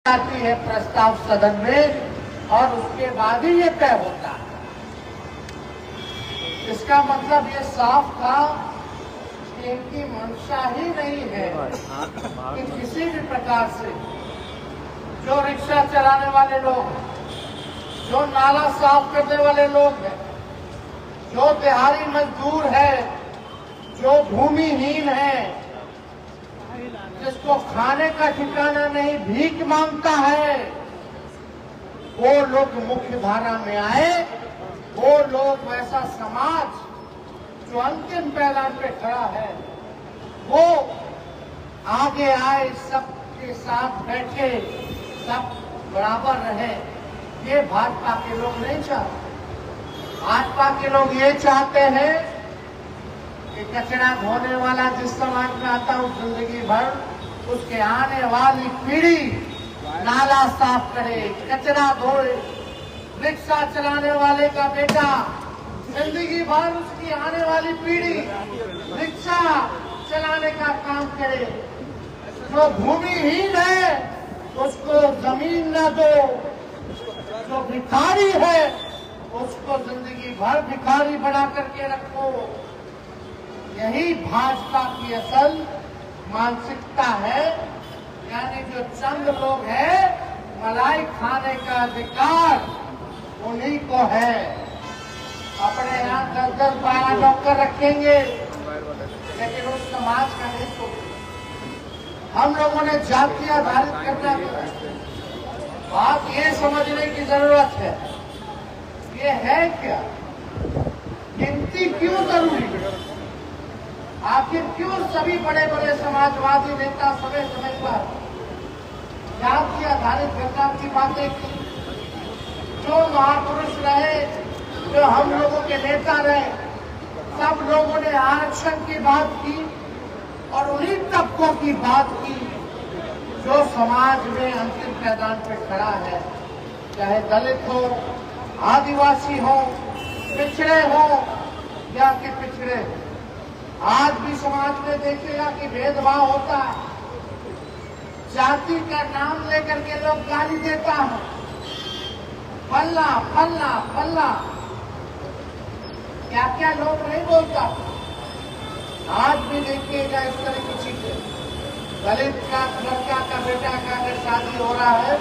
आती है प्रस्ताव सदन में और उसके बाद ही ये तय होता है। इसका मतलब ये साफ था कि इनकी मंशा ही नहीं है कि किसी भी प्रकार से जो रिक्शा चलाने वाले लोग, जो नाला साफ करने वाले लोग हैं, जो दिहाड़ी मजदूर है, जो भूमिहीन है, जिसको खाने का ठिकाना नहीं, भीख मांगता है, वो लोग मुख्य धारा में आए। वो लोग, वैसा समाज जो अंतिम पैदान पे खड़ा है, वो आगे आए, सबके साथ बैठे, सब बराबर रहे। ये भाजपा के लोग नहीं चाहते। भाजपा के लोग ये चाहते हैं कि कचरा धोने वाला जिस समाज में आता है, उस जिंदगी भर उसके आने वाली पीढ़ी नाला साफ करे, कचरा धोए। रिक्शा चलाने वाले का बेटा जिंदगी भर उसकी आने वाली पीढ़ी रिक्शा चलाने का काम करे। जो भूमिहीन है उसको जमीन न दो, जो भिखारी है उसको जिंदगी भर भिखारी बना करके रखो। यही भाजपा की असल मानसिकता है। यानी जो चंद लोग हैं, मलाई खाने का अधिकार उन्हीं को है। अपने यहाँ 10-10-12 नौकर रखेंगे, लेकिन उस समाज का नहीं सोचेंगे। हम लोगों ने जाति आधारित करना है। बात ये समझने की जरूरत है, ये है क्या, गिनती क्यों जरूरी है? आखिर क्यों सभी बड़े बड़े समाजवादी नेता समय समय पर जाति आधारित घटना की बातें की? जो महापुरुष रहे, जो हम लोगों के नेता रहे, सब लोगों ने आरक्षण की बात की और उन्हीं तबकों की बात की जो समाज में अंतिम पैदान पे खड़ा है। चाहे दलित हो, आदिवासी हो, पिछड़े हो या कि पिछड़े हो। आज भी समाज में देखिएगा कि भेदभाव होता है। जाति का नाम लेकर के लोग गाली देता है, फल्ला फल्ला फल्ला, क्या क्या लोग नहीं बोलता। आज भी देखिएगा इस तरह की चीजें। दलित का लड़का का बेटा का अगर शादी हो रहा है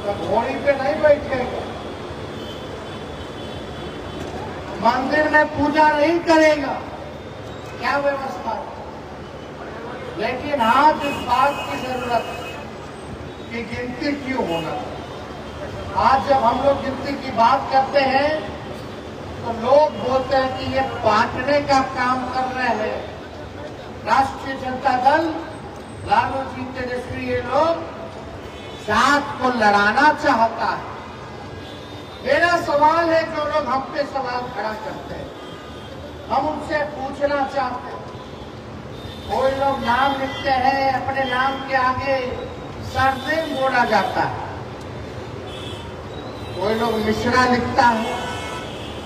तो घोड़ी पे नहीं बैठेगा, मंदिर में पूजा नहीं करेगा, क्या व्यवस्था है। लेकिन आज इस बात की जरूरत है कि गिनती क्यों होना। आज जब हम लोग गिनती की बात करते हैं तो लोग बोलते हैं कि ये बांटने का काम कर रहे हैं। राष्ट्रीय जनता दल, लालू जी, तेजस्वी, ये लोग जात को लड़ाना चाहता है। मेरा सवाल है, जो लोग हम पे सवाल खड़ा करते हैं, हम उनसे पूछना चाहते हैं। कोई लोग नाम लिखते हैं, अपने नाम के आगे सरनेम बोला जाता है। कोई लोग मिश्रा लिखता है,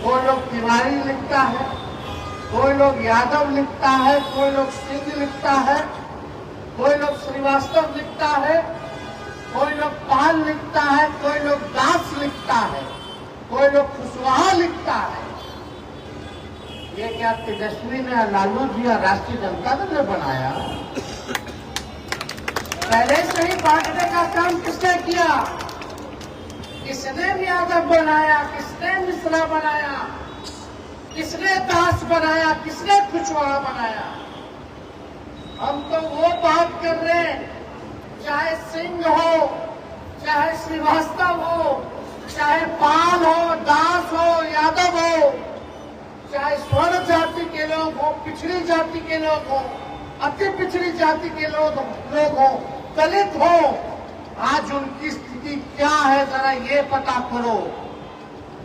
कोई लोग तिवारी लिखता है, कोई लोग यादव लिखता है, कोई लोग सिंह लिखता है, कोई लोग श्रीवास्तव लिखता है, कोई लोग पाल लिखता है, कोई लोग दास लिखता है, कोई लोग कुशवाहा लिखता है। ये क्या तेजस्वी ने, लालू जी और राष्ट्रीय जनता दल ने बनाया? पहले से ही बांटने का काम किसने किया? किसने यादव बनाया, किसने मिश्रा बनाया, किसने दास बनाया, किसने कुशवाहा बनाया? हम तो वो बात कर रहे हैं, चाहे सिंह हो, चाहे श्रीवास्तव हो, चाहे पाल हो, दास हो, यादव हो, चाहे स्वर्ण जाति के लोग हो, पिछड़ी जाति के लोग हो, अति पिछड़ी जाति के लोग हो, दलित हो, आज उनकी स्थिति क्या है जरा ये पता करो।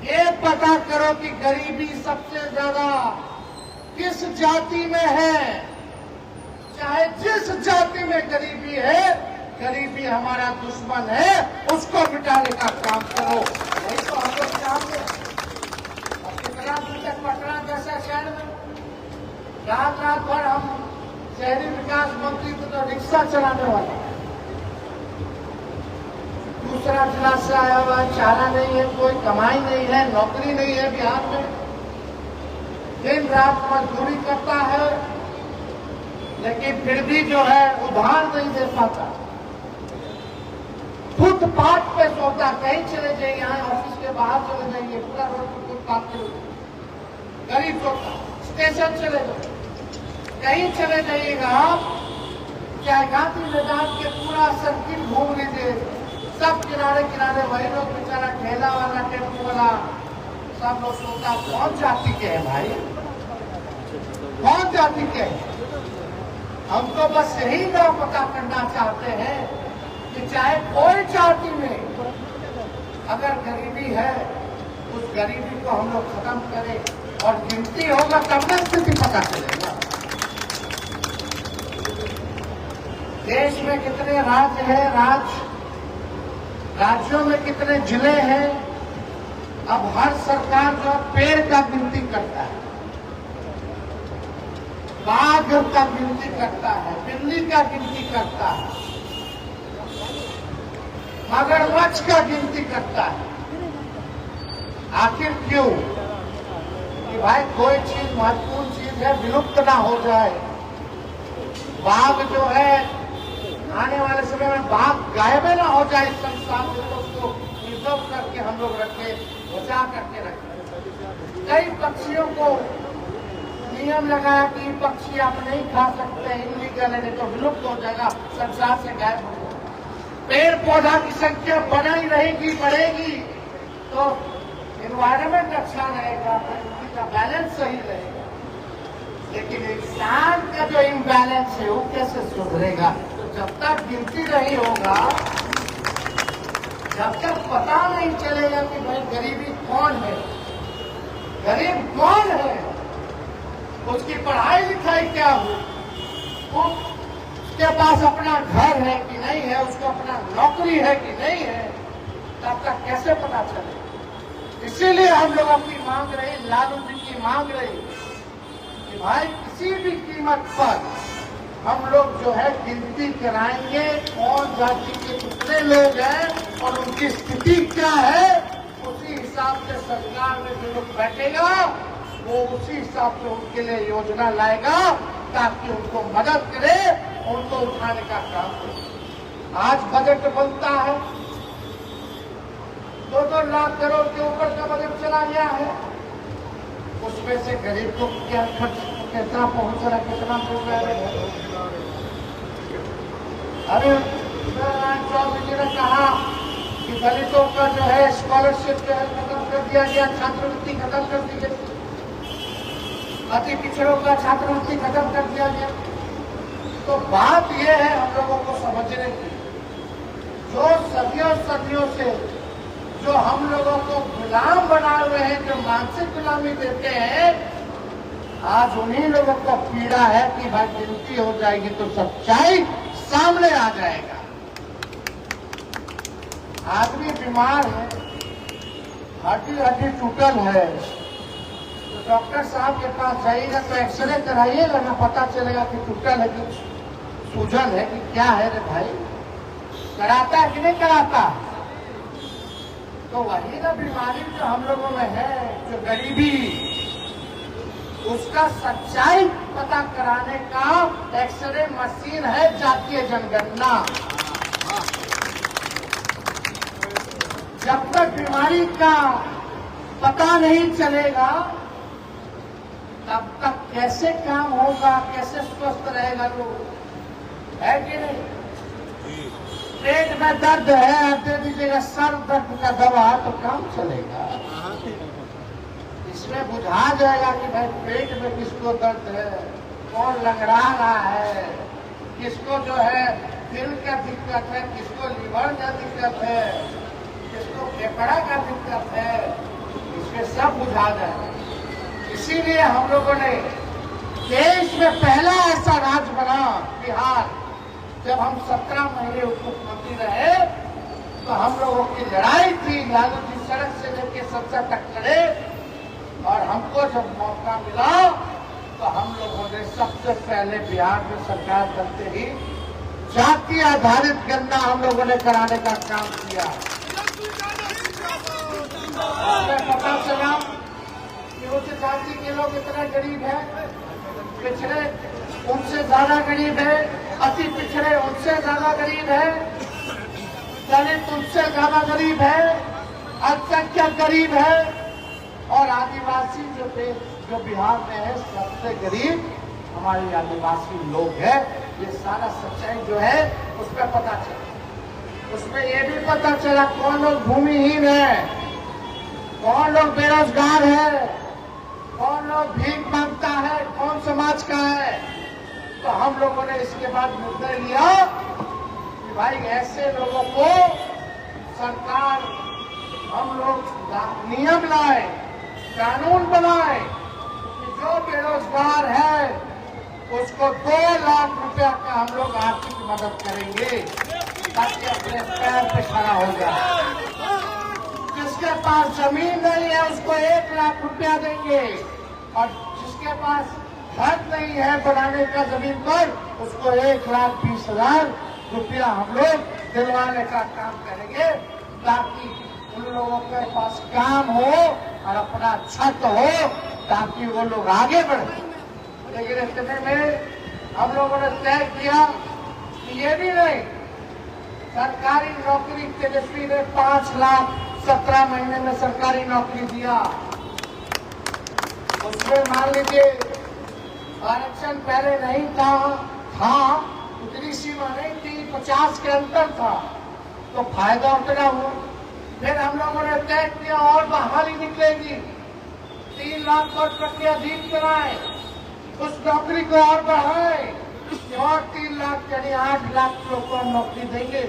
ये पता करो कि गरीबी सबसे ज्यादा किस जाति में है। चाहे जिस जाति में गरीबी है, गरीबी हमारा दुश्मन है, उसको मिटाने का काम करो। नहीं तो हम लोग चाहते हैं कितना दूर तक पटना जैसा शहर में रात रात भर हम शहरी विकास मंत्री को तो रिक्शा चलाने वाले दूसरा जिला से आया हुआ है, चारा नहीं है, कोई कमाई नहीं है, नौकरी नहीं है बिहार में, दिन रात मजदूरी करता है, लेकिन फिर भी जो है उधार नहीं दे पाता। फुटपाथ पे सोता, कहीं चले जाइए, यहाँ ऑफिस के बाहर चले जाइए, पूरा रोड पर फुटपाथ पे गरीब सोता, स्टेशन चले जाइए, कहीं चले जाइएगा आप, चाहे गांधी मैदान के पूरा सर्किल घूम लीजिए, सब किनारे किनारे वही लोग बेचारा, ठेला वाला, टेम्पो वाला, सब लोग सोता। कौन जाति के हैं भाई, कौन जाति के हैं? हम तो बस यही ना पता करना चाहते हैं कि चाहे कोई जाति में अगर गरीबी है, उस गरीबी को हम लोग खत्म करें और गिनती होगा तब न स्थिति पता चलेगा। देश में कितने राज्य हैं, राज्यों में कितने जिले हैं, अब हर सरकार जो पेड़ का गिनती करता है, बाघ का गिनती करता है, बिल्ली का गिनती करता है, मगरमच्छ का गिनती करता है। आखिर क्यों? कि भाई कोई चीज महत्वपूर्ण चीज है, विलुप्त ना हो जाए। बाघ जो है, आने वाले समय में बाघ गायब ना हो जाए इस संसार से, तो उसको प्रिजर्व करके हम लोग रखे, बचा करके रखे। कई पक्षियों को नियम लगाया कि पक्षी आप नहीं खा सकते, इनलीगल है, नहीं तो विलुप्त हो जाएगा, संसार से गायब हो जाएगा। पेड़ पौधा की संख्या बढ़ी रहेगी, बढ़ेगी, तो एनवायरमेंट अच्छा रहेगा, प्रकृति का बैलेंस सही रहेगा। लेकिन इंसान का जो इम्बैलेंस है वो कैसे सुधरेगा? तो जब तक गिनती नहीं होगा, जब तक पता नहीं चलेगा कि भाई गरीबी कौन है, गरीब कौन है, उसकी पढ़ाई लिखाई क्या हो, उसके पास अपना घर है कि नहीं है, उसको अपना नौकरी है कि नहीं है, तब तक कैसे पता चलेगा? इसीलिए हम लोगों की मांग रही, लालू जी की मांग रही कि भाई किसी भी कीमत पर हम लोग जो है गिनती कराएंगे, कौन जाति के कितने लोग हैं और उनकी स्थिति क्या है, उसी हिसाब से सरकार में जो लोग बैठेगा वो उसी हिसाब से उनके लिए योजना लाएगा, ताकि उनको मदद करे, उनको उठाने का काम करे। आज बजट बनता है, 2-2 लाख करोड़ के ऊपर का बजट चला गया है, उसमें से गरीब को क्या खर्च कितना पहुंच रहा, कितना मिल रहा है? अरे चौधरी जी ने कहा कि दलितों का जो है स्कॉलरशिप जो है खत्म कर दिया गया, छात्रवृत्ति खत्म कर दी गई, अति पिछड़ों का छात्रवृत्ति खत्म कर दिया गया। तो बात यह है हम लोगों को समझने की, जो सदियों से जो हम लोगों को गुलाम बनाए हुए हैं, जो मानसिक गुलामी देते हैं, आज उन्हीं लोगों को पीड़ा है कि भाई गिनती हो जाएगी तो सच्चाई सामने आ जाएगा। आदमी बीमार है, हड्डी टूटल है, तो डॉक्टर साहब के पास जाइएगा तो एक्सरे कराइएगा ना, पता चलेगा कि टूटल है कि सूजन है कि क्या है। रे भाई कराता है कि नहीं कराता? तो वही ना बीमारी जो हम लोगों में है, जो गरीबी, उसका सच्चाई पता कराने का एक्सरे मशीन है जातीय जनगणना। जब तक बीमारी का पता नहीं चलेगा, तब तक कैसे काम होगा, कैसे स्वस्थ रहेगा लोग, है कि नहीं? पेट में दर्द है, दे दीजिएगा सर दर्द का दवा, तो काम चलेगा। इसमें बुझा जाएगा कि भाई पेट में किसको दर्द है, कौन लंगड़ा रहा है, किसको जो है दिल का दिक्कत है, किसको लीवर का दिक्कत है, किसको फेफड़ा का दिक्कत है, इसमें सब बुझा जाएगा। इसीलिए हम लोगों ने देश में पहला ऐसा राज्य बना बिहार, जब हम 17 महीने उप मुख्यमंत्री रहे, तो हम लोगों की लड़ाई थी, लालू जी सड़क से लेकर संसद तक चढ़े, और हमको जब मौका मिला तो हम लोगों ने सबसे पहले बिहार में सरकार बनते ही जाति आधारित गणना हम लोगों ने कराने का काम किया। हमें पता चला कि उच्च जाति के लोग इतने गरीब हैं, पिछड़े उनसे ज्यादा गरीब है, अति पिछड़े उनसे ज्यादा गरीब है, दलित उनसे ज्यादा गरीब है, अल्पसंख्यक गरीब है, और आदिवासी जो बिहार में है सबसे गरीब हमारे आदिवासी लोग हैं। ये सारा सच्चाई जो है उसमें पता चला। उसमें ये भी पता चला कौन लोग भूमिहीन है, कौन लोग बेरोजगार है, कौन लोग भीख मांगता है, कौन समाज का है। तो हम लोगों ने इसके बाद निर्णय लिया कि भाई ऐसे लोगों को सरकार, हम लोग नियम लाए, कानून बनाए कि जो बेरोजगार है उसको 2 लाख रुपया का हम लोग आर्थिक मदद करेंगे ताकि अपने पैर पे खड़ा हो जाए। जिसके पास जमीन नहीं है उसको 1 लाख रुपया देंगे, और जिसके पास घर नहीं है बनाने का जमीन पर उसको 1,20,000 रुपया हम लोग दिलवाने का काम करेंगे, ताकि उन लोगों के पास काम हो और अपना छत हो, ताकि वो लोग आगे बढ़े। लेकिन इतने में हम लोगों ने तय किया कि ये भी नहीं, सरकारी नौकरी तेजस्वी ने 5 लाख 17 महीने में सरकारी नौकरी दिया। उसमें मान लीजिए आरक्षण पहले नहीं था उतनी सीमा नहीं थी, 50 के अंतर था, तो फायदा उतना हुआ। फिर हम लोगों ने तय किया और बहाली निकलेगी, 3 लाख और प्रक्रिया अधिक कराए, उस नौकरी को और बढ़ाए, और 3 लाख यानी 8 लाख लोग को नौकरी देंगे।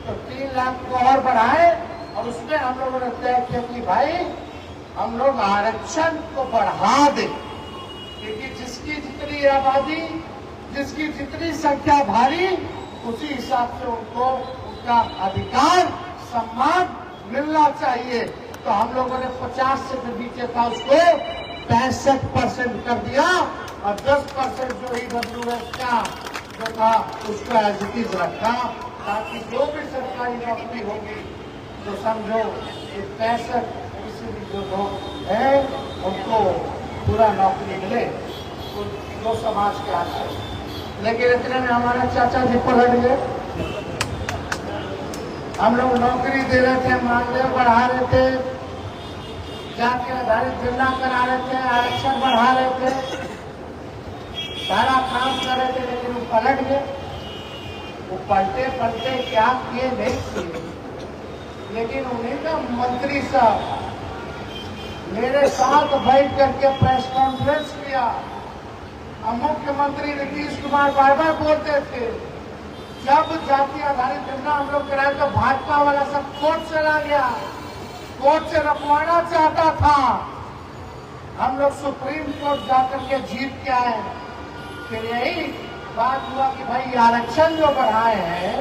तो 3 लाख को और बढ़ाए, और उसमें हम लोगों ने तय किया कि भाई हम लोग आरक्षण को बढ़ा दें, क्योंकि जिसकी जितनी आबादी, जिसकी जितनी संख्या भारी, उसी हिसाब से उनको उनका अधिकार सम्मान मिलना चाहिए। तो हम लोगों ने 50 से जो नीचे था उसको 65% कर दिया, और 10% जो EWS का जो था उसको एज इट इज रखा, ताकि जो भी सरकारी नौकरी होगी तो समझो 65 किसी भी जो लोग हैं उनको पूरा नौकरी मिले, जो समाज के हाथ से। लेकिन इतने में हमारे चाचा जी पलट गए। हम लोग नौकरी दे रहे थे, मानदेय बढ़ा रहे थे, जाति आधारित गणना करा रहे थे, आरक्षण बढ़ा रहे थे, सारा काम कर रहे थे, लेकिन वो पलट गए। वो पलटे क्या किए नहीं किए, लेकिन उन्हीं का मंत्री साहब मेरे साथ बैठ करके प्रेस कॉन्फ्रेंस किया। अब मुख्यमंत्री नीतीश कुमार बार-बार बोलते थे, जब जाति आधारित गणना हम लोग कराए तो भाजपा वाला सब कोर्ट चला गया, कोर्ट से रखवाना चाहता था। हम लोग सुप्रीम कोर्ट जाकर के जीत के आए। फिर यही बात हुआ कि भाई ये आरक्षण जो बढ़ाए हैं,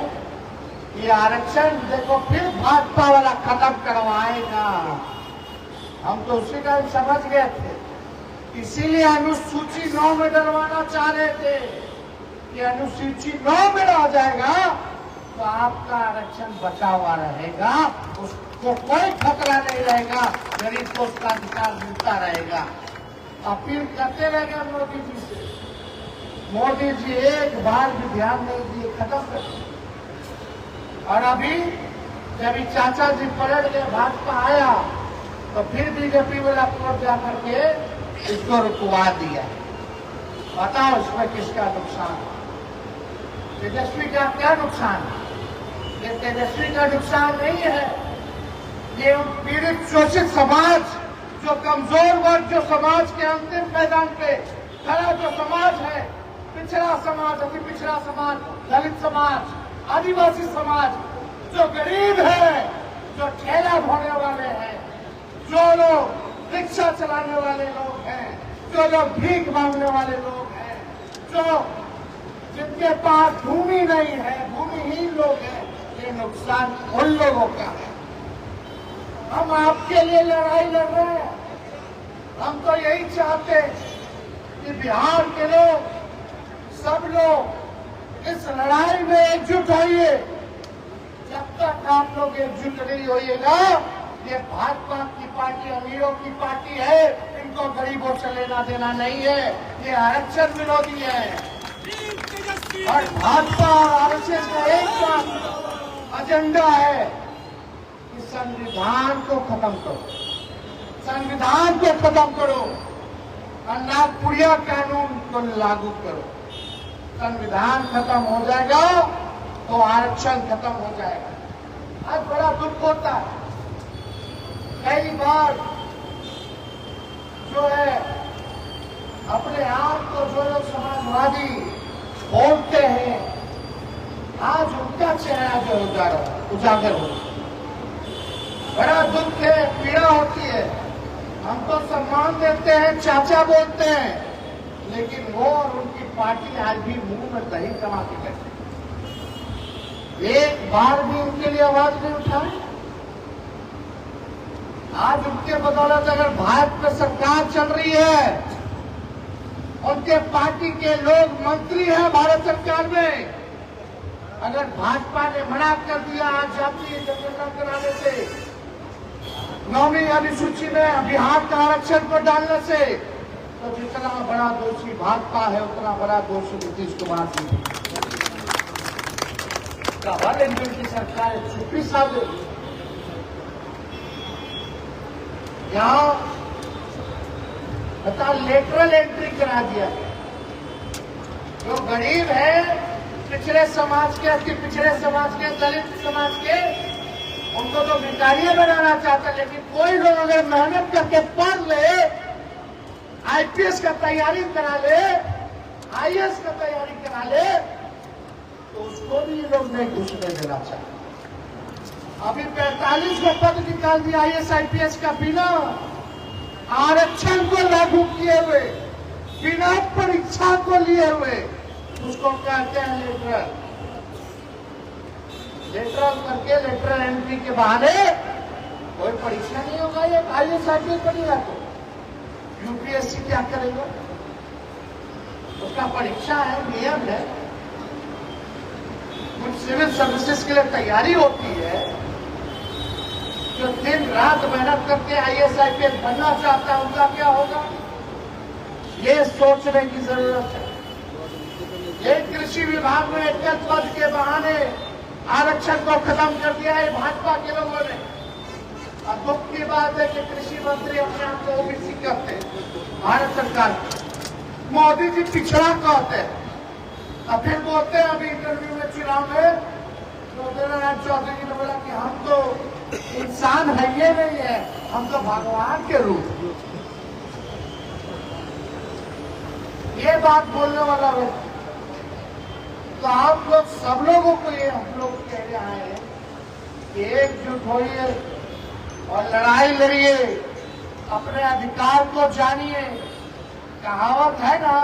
ये आरक्षण देखो फिर भाजपा वाला खत्म करवाएगा। हम तो उसी टाइम समझ गए थे, इसीलिए अनुसूची 9 में डलवाना चाह रहे थे कि अनुसूची 9 में आ जाएगा तो आपका आरक्षण बचा हुआ रहेगा, उसको कोई खतरा नहीं रहेगा, गरीब को उसका अधिकार मिलता रहेगा। अपील करते रहेगा मोदी जी से, मोदी जी एक बार भी ध्यान नहीं दिए, खत्म कर दिया। और अभी जब चाचा जी पलट गए, भाजपा आया, तो फिर बीजेपी वाला कोर्ट जाकर के इसको रुकवा दिया। बताओ इसमें किसका नुकसान? तेजस्वी का क्या नुकसान? ये तेजस्वी का नुकसान नहीं है, ये पीड़ित शोषित समाज, जो कमजोर वर्ग, जो समाज के अंतिम मैदान पे खड़ा जो समाज है, पिछड़ा समाज, अति पिछड़ा समाज, दलित समाज, आदिवासी समाज, जो गरीब है, जो ठेला ढोने वाले हैं, जो लोग रिक्शा चलाने वाले लोग हैं, जो लोग भीख मांगने वाले लोग हैं, जो जिनके पास भूमि नहीं है, भूमिहीन लोग हैं, ये नुकसान उन लोगों का है। हम आपके लिए लड़ाई लड़ रहे हैं। हम तो यही चाहते हैं कि बिहार के लोग, सब लोग इस लड़ाई में एकजुट होइए। जब तक आप लोग एकजुट नहीं होइएगा, ये भाजपा की पार्टी अमीरों की पार्टी है, इनको गरीबों से लेना देना नहीं है, ये आरक्षण विरोधी है। और भाजपा और आरएसएस का एक एजेंडा है कि संविधान को खत्म करो, संविधान को खत्म करो और नागपुरिया कानून को लागू करो। संविधान खत्म हो जाएगा तो आरक्षण खत्म हो जाएगा। आज बड़ा दुख होता है, कई बार जो है अपने आप को जो लोग समाजवादी बोलते हैं, आज उनका चेहरा जो उजागर हो, बड़ा दुख है, पीड़ा होती है। हम तो सम्मान देते हैं, चाचा बोलते हैं, लेकिन वो और उनकी पार्टी आज भी मुंह में दही जमा के बैठे, एक बार भी उनके लिए आवाज नहीं उठाए। आज उनके बदौलत अगर भारत में सरकार चल रही है, उनके पार्टी के लोग मंत्री हैं भारत सरकार में, अगर भाजपा ने मना कर दिया आज जातीय जनगणना कराने से, 9वीं अनुसूची में बिहार का आरक्षण को डालने से, तो जितना बड़ा दोषी भाजपा है उतना बड़ा दोषी नीतीश कुमार जी। हर एनडीए की सरकार चुप्पी साबित यहाँ बता लेटरल एंट्री करा दिया। जो गरीब है, पिछड़े समाज के, दलित समाज के, उनको तो भिखारी बनाना चाहता है। लेकिन कोई लोग अगर मेहनत करके पढ़ ले, आईपीएस का तैयारी करा ले, आईएएस का तैयारी करा ले, तो उसको भी ये लोग नहीं घुसने देना चाहते। अभी 45 को पद निकाल दिया आईएएस आईपीएस का, बिना आरक्षण को लागू किए हुए, बिना परीक्षा को लिए हुए। उसको कहते हैं लेटरल करके, लेटरल एंट्री के बहाने कोई परीक्षा नहीं होगा। ये आईएएस आईपीएस बनेगा तो यूपीएससी क्या करेगा? उसका परीक्षा है, नियम है, कुछ सिविल सर्विसेज के लिए तैयारी होती है। जो दिन रात मेहनत करके आईएएस आईपीएस बनना चाहता है, उनका क्या होगा, ये सोचने की जरूरत है। ये कृषि विभाग में एकल पद के बहाने आरक्षण को खत्म कर दिया है भाजपा के लोगों ने। और दुख की बात है कि कृषि मंत्री अपने आप को ओबीसी कहते हैं भारत सरकार, मोदी जी पिछड़ा कहते हैं। अब फिर बोलते हैं अभी इंटरव्यू में चुनाव में, तो नारायण चौधरी जी ने बोला कि हम तो इंसान है, ये नहीं है, हम तो भगवान के रूप। ये बात बोलने वाला व्यक्ति, तो आप लोग सब लोगों को ये हम लोग कह रहे हैं कि एकजुट होइए और लड़ाई लड़िए, अपने अधिकार को जानिए। कहावत है ना,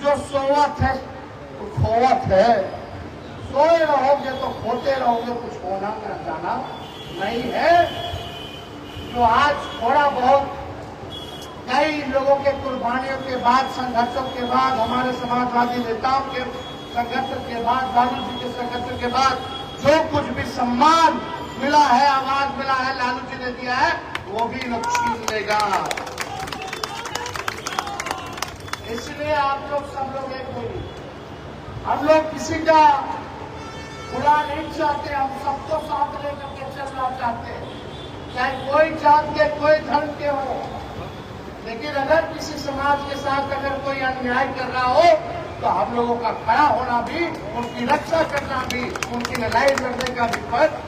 जो सोवत है तो खोवत है, सोए रहोगे तो खोते रहोगे, कुछ होना ना जाना नहीं है। जो आज थोड़ा बहुत कई लोगों के कुर्बानियों के बाद, संघर्षों के बाद, हमारे समाजवादी नेताओं के संघर्ष के बाद, लालू जी के संघर्ष के बाद जो कुछ भी सम्मान मिला है, आवाज मिला है, लालू जी ने दिया है, वो भी लोग छीन लेगा। इसलिए आप लोग सब लोग एक होइए। हम लोग किसी का बुरा नहीं चाहते, हम सबको साथ लेकर के चलना चाहते हैं, चाहे कोई जात के, कोई धर्म के हो। लेकिन अगर किसी समाज के साथ अगर कोई अन्याय कर रहा हो, तो हम लोगों का खड़ा होना भी, उनकी रक्षा करना भी, उनकी लड़ाई लड़ने का भी पद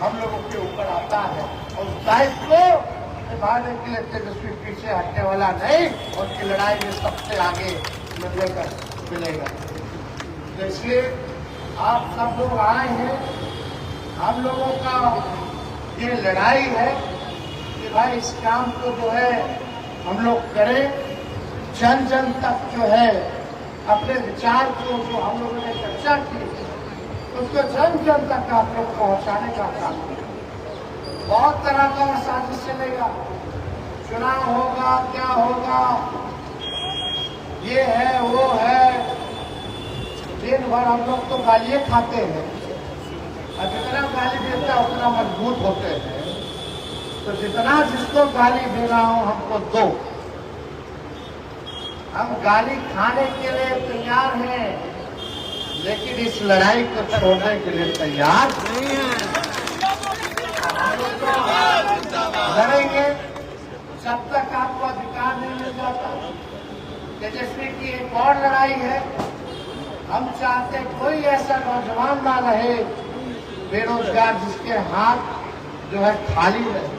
हम लोगों के ऊपर आता है। और उस दायित्व को निभाने के लिए तेजस्वी पीछे हटने वाला नहीं, उनकी लड़ाई में सबसे आगे मिलेगा। तो इसलिए आप सब लोग आए हैं, हम लोगों का ये लड़ाई है कि भाई इस काम को जो है हम लोग करें, जन जन तक जो है अपने विचार को, जो हम लोगों ने चर्चा की, उसको जन जन तक आप लोग पहुंचाने का काम करें। बहुत तरह का साजिश चलेगा, चुनाव होगा, क्या होगा, ये है वो है, दिन भर हम लोग तो गालियाँ खाते हैं और जितना गाली देता है उतना मजबूत होते हैं। तो जितना जिसको गाली देना हो हमको दो, हम गाली खाने के लिए तैयार हैं, लेकिन इस लड़ाई को छोड़ने के लिए तैयार नहीं है। लड़ेंगे जब तक आपको अधिकार नहीं मिल जाता। तेजस्वी की एक और लड़ाई है, हम चाहते कोई ऐसा नौजवान ना रहे बेरोजगार जिसके हाथ जो है खाली रहे।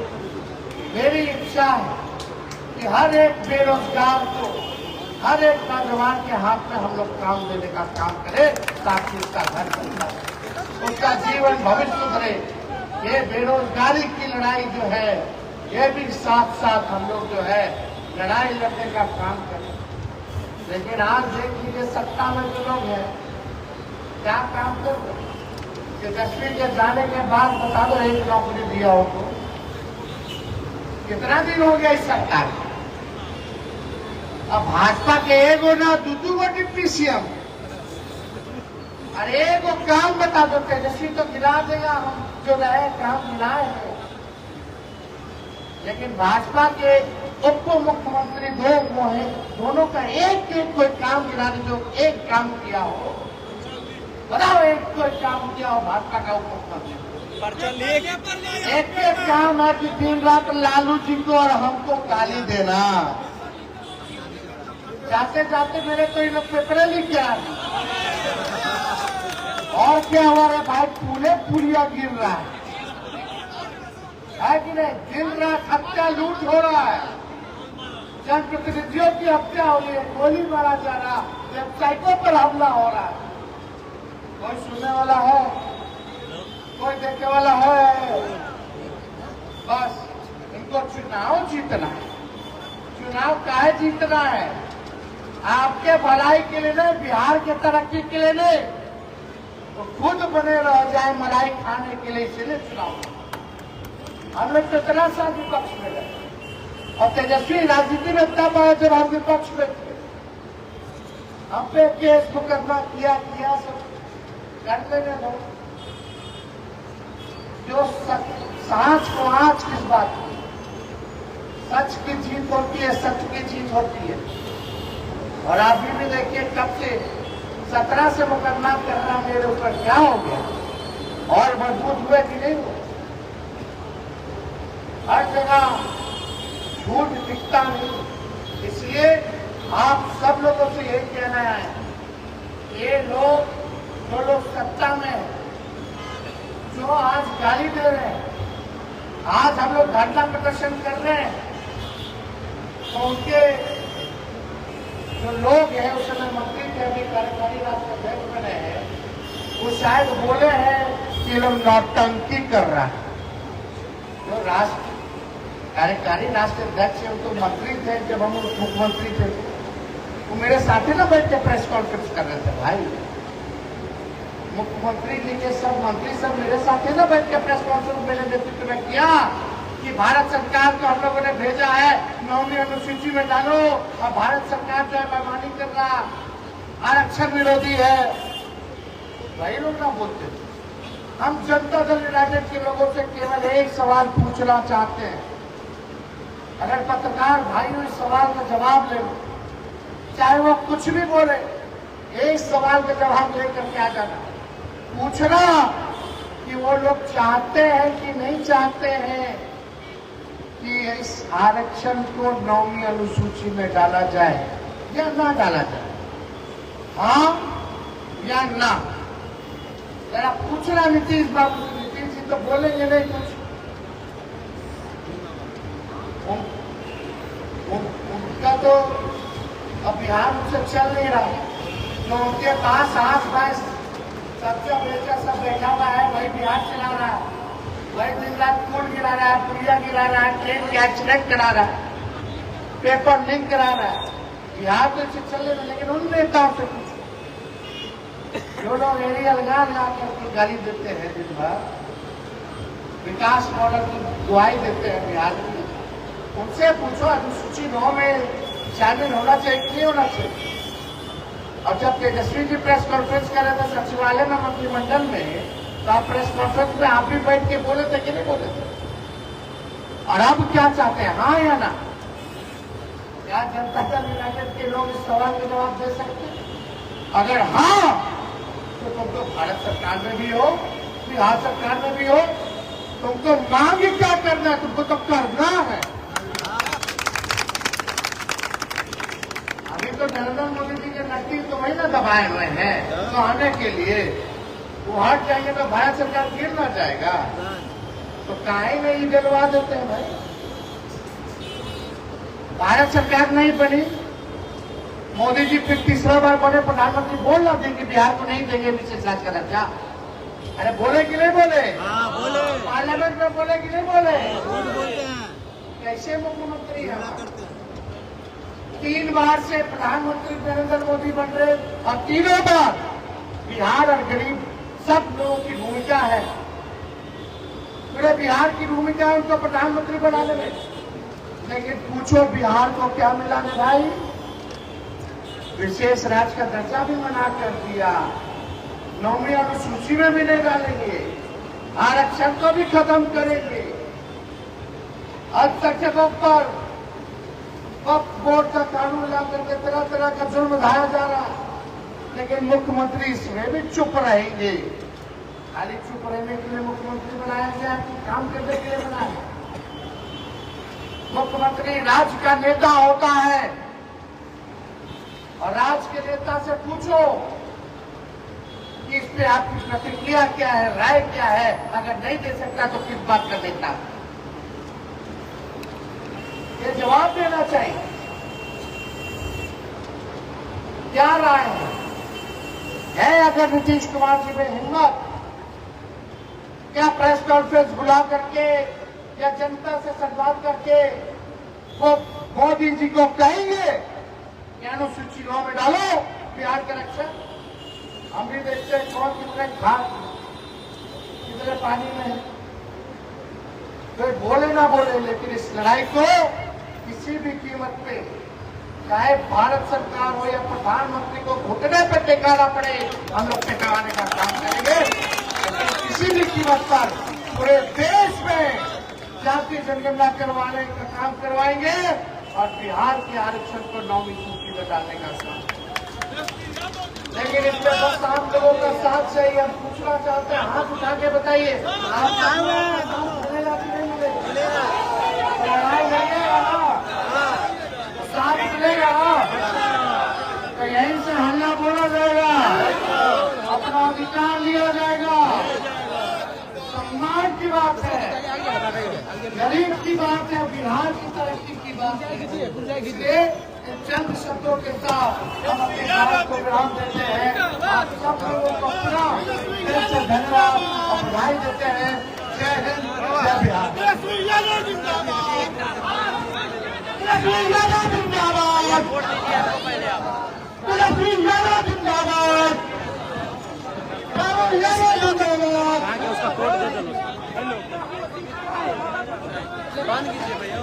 मेरी इच्छा है कि हर एक बेरोजगार को, हर एक नौजवान के हाथ में हम लोग काम देने का काम करें ताकि उसका घर बन, उसका जीवन भविष्य सुधरे। ये बेरोजगारी की लड़ाई जो है ये भी साथ साथ हम लोग जो है लड़ाई लड़ने का काम करें। लेकिन आज देख लीजिए सत्ता में जो लोग हैं क्या काम कर रहे हैं। तेजस्वी के जाने के बाद बता दो एक नौकरी दिया हो तो कितना दिन हो गया इस सरकार में। अब भाजपा के एगो ना दू गो डिप्टी सीएम, अरे एगो काम बता दो। तेजस्वी तो गिरा देगा, हम जो रहे काम गिराए हैं। लेकिन भाजपा के उप मुख्यमंत्री दो वो हैं, दोनों का एक कोई काम गिरा दे जो एक काम किया हो, बताओ एक कोई काम किया हो भाजपा का उप मुख्यमंत्री। एक काम है कि दिन रात लालू जी को और हमको गाली देना। जाते जाते मेरे तो इन पेपर लिख गया और क्या हुआ रे भाई, पुलिया गिर रहा है कि नहीं। दिन रात हत्या लूट हो रहा है, जनप्रतिनिधियों की हत्या हो रही है, गोली मारा जा रहा, वेबसाइटों पर हमला हो रहा है। कोई सुनने वाला है, कोई देखने वाला है। बस इनको चुनाव जीतना है। चुनाव काहे जीतना है? आपके भलाई के लिए नहीं, बिहार के तरक्की के लिए नहीं, तो खुद बने रह जाए मलाई खाने के लिए, इसलिए चुनाव। हम लोग तो इतना सा विपक्ष में रहे और तेजस्वी राजनीति में तब आए जब हम विपक्ष में थे। हम पे केस मुकदमा किया सब कर लेने दो। जो सांच को आंच किस बात की, सच की जीत होती है, सच की जीत होती है। और अभी भी देखिए कब से 17 से मुकदमा करना मेरे ऊपर क्या हो गया और मजबूत हुए कि नहीं हुए। हर जगह झूठ दिखता नहीं, इसलिए आप सब लोगों से यही कहना है, ये लोग जो लोग सत्ता में हैं, जो आज गाली दे रहे हैं, आज हम लोग धरना प्रदर्शन कर रहे हैं, तो उनके जो लोग हैं उस समय मंत्री थे, अभी कार्यकारी राष्ट्र अध्यक्ष बने हैं, वो शायद बोले हैं कि लोग नौटंकी कर रहा है। जो राष्ट्र कार्यकारी राष्ट्र अध्यक्ष है, वो तो मंत्री थे जब हम मुख्यमंत्री थे, वो मेरे साथ ही ना बैठ के प्रेस कॉन्फ्रेंस कर रहे थे भाई। मुख्यमंत्री जी के सब मंत्री सब मेरे साथ ही ना बैठ के प्रेस कॉन्फ्रेंस मेरे नेतृत्व में किया कि भारत सरकार को हम लोगों ने भेजा है 9वीं अनुसूची में डालो, और भारत सरकार जो है बेईमानी कर रहा, आरक्षण विरोधी है। वही लोग ना बोलते। हम जनता दल यूनाइटेड के लोगों से केवल एक सवाल पूछना चाहते हैं, अगर पत्रकार भाइयों इस सवाल का जवाब ले लो, चाहे वो कुछ भी बोले, एक सवाल का जवाब लेकर के आ जाना, पूछना कि वो लोग चाहते हैं कि नहीं चाहते हैं कि इस आरक्षण को 9वीं अनुसूची में डाला जाए या ना डाला जाए, हाँ या ना। जरा पूछना नीतीश बाबू, नीतीश जी तो बोलेंगे नहीं कुछ। उनका तो अब बिहार से चल नहीं रहा, जो उनके पास आस पास सबसे बेचा सब बैठा हुआ है, वही बिहार चला रहा है, वही दिन रात पुल गिरा रहा है, पुलिया गिरा रहा है, ट्रेन के एक्सीडेंट करा रहा है, पेपर लीक करा रहा है। बिहार तो इसे चल रहा है, लेकिन उन नेताओं से पूछो जो लोग एरिया लगा करके गाली देते हैं, दिन भर विकास मॉडल की दुआई देते हैं बिहार में, उनसे पूछो अनुसूची 9 में शामिल होना चाहिए कि नहीं होना चाहिए। और जब तेजस्वी जी प्रेस कॉन्फ्रेंस कर रहे थे सचिवालय में मंत्रिमंडल में, तो आप प्रेस कॉन्फ्रेंस में आप भी बैठ के बोले थे कि नहीं बोले थे? और अब क्या चाहते हैं, हाँ या ना? क्या जनता दल यूनाइटेड के लोग इस सवाल का जवाब दे सकते हैं? अगर हाँ, तो तुम तो भारत सरकार में भी हो, बिहार सरकार में भी हो, तुमको मांग क्या करना है? तुमको तो करना है। अभी तो नरेंद्र मोदी जी के नक्की तो वही ना दबाए हुए हैं तो आने के लिए, वो हट जाएंगे तो भारत सरकार गिर ना जाएगा। तो काहे नहीं दिलवा देते हैं भाई? भारत सरकार नहीं बनी, मोदी जी फिर तीसरा बार बने प्रधानमंत्री, बोल रहे थे कि बिहार को नहीं देंगे विशेष राज्य का दर्जा। अरे बोले कि नहीं बोले? हाँ, बोले। पार्लियामेंट में बोले कि नहीं बोले? बोलते हैं। कैसे मुख्यमंत्री है? 3 बार से प्रधानमंत्री नरेंद्र मोदी बन रहे और तीनों बार बिहार और गरीब सब लोगों की भूमिका है। पूरे बिहार की भूमिका है उनको प्रधानमंत्री बनाने में। लेकिन पूछो बिहार को क्या मिला है भाई? विशेष राज्य का दर्जा भी मना कर दिया, 9वीं अनुसूची में भी नहीं डालेंगे, आरक्षण को भी खत्म करेंगे, अल्पसंख्यकों पर वक्फ बोर्ड का कानून ला करके तरह तरह का जुर्म ढाया जा रहा है। लेकिन मुख्यमंत्री इसमें भी चुप रहेंगे। खाली चुप रहने के लिए मुख्यमंत्री बनाया गया कि काम करने के लिए बनाया? मुख्यमंत्री राज्य का नेता होता है और राज्य के नेता से पूछो कि इस पे आपकी प्रतिक्रिया क्या है, राय क्या है। अगर नहीं दे सकता तो किस बात का नेता? ये जवाब देना चाहिए। क्या राय है अगर नीतीश कुमार जी में हिम्मत, क्या प्रेस कॉन्फ्रेंस बुला करके या जनता से संवाद करके वो मोदी जी को कहेंगे कि अनुसूची 9 में डालो बिहार का रक्षा? हम भी देखते हैं कौन कितने खाद कितने पानी में है। तो बोले ना बोले, लेकिन इस लड़ाई को किसी भी कीमत पे, चाहे भारत सरकार हो या प्रधानमंत्री को घुटने पर टेकाना पड़े, हम लोग टेकाने का काम करेंगे। लेकिन किसी भी कीमत पर पूरे देश में जातीय जनगणना करवाने का काम करवाएंगे और बिहार के आरक्षण को 9वीं सूची में डालने का काम। लेकिन इसमें बस आप लोगों का साथ चाहिए। हम पूछना चाहते हैं, हाथ उठा के बताइए, आप मिलेगा कि नहीं मिलेगा? लड़ाई लगेगा ना, साथ मिलेगा ना, तो यहीं से हल्ला बोला जाएगा, अपना अधिकार लिया जाएगा। सम्मान की बात है, गरीब की बात है, बिहार की तरक्की की बात है। इसलिए चंद शब्दों के साथ हम अपनी बात को विराम देते हैं। आप सब लोगों को पूरा दिल से धन्यवाद और बधाई देते हैं। जय हिंद, जय बिहार। तेजस्वी यादव जिंदाबाद, तेजस्वी यादव जिंदाबाद, तेजस्वी यादव जिंदाबाद, उसका फोटो दे दो। बांध कीजिए भैया।